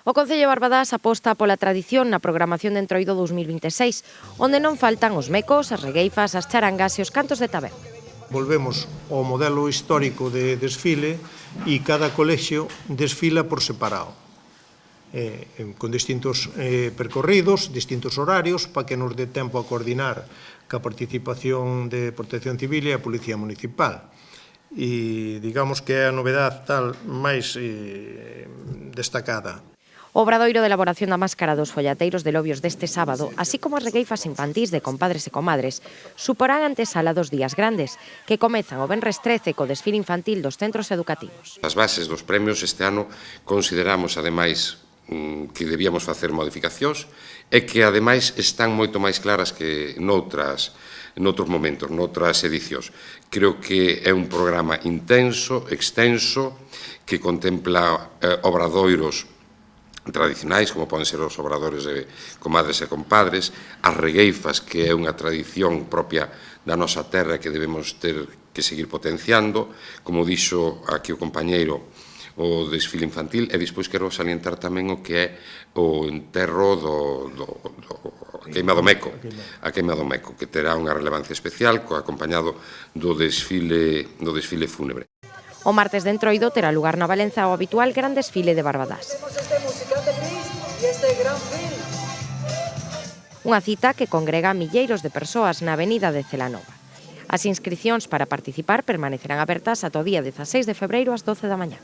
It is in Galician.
O Concello de Barbadás aposta pola tradición na programación de Entroido 2026, onde non faltan os mecos, as regueifas, as charangas e os cantos de tabén. Volvemos ao modelo histórico de desfile e cada colexio desfila por separado, con distintos percorridos, distintos horarios, para que nos dé tempo a coordinar ca participación de Protección Civil e a Policía Municipal. E digamos que é a novedade tal máis destacada. O obradoiro de elaboración da máscara dos follateiros de Lobios deste sábado, así como as regueifas infantís de compadres e comadres, suporán a antesala dos días grandes, que comezan o venres 13 co desfile infantil dos centros educativos. As bases dos premios este ano consideramos, ademais, que debíamos facer modificacións e que, ademais, están moito máis claras que noutros momentos, noutras edicións. Creo que é un programa intenso, extenso, que contempla obradoiros tradicionais, como poden ser os obradores de comadres e compadres, as regueifas, que é unha tradición propia da nosa terra que debemos ter que seguir potenciando, como dixo aquí o compañeiro, o desfile infantil, e despois quero salientar tamén o que é o enterro a queima do meco, que terá unha relevancia especial, acompañado do desfile fúnebre. O martes de Entroido terá lugar na Valenza o habitual gran desfile de Barbadás. Unha cita que congrega a milleiros de persoas na avenida de Celanova. As inscricións para participar permanecerán abertas ata o día 16 de febreiro ás 12 da mañá.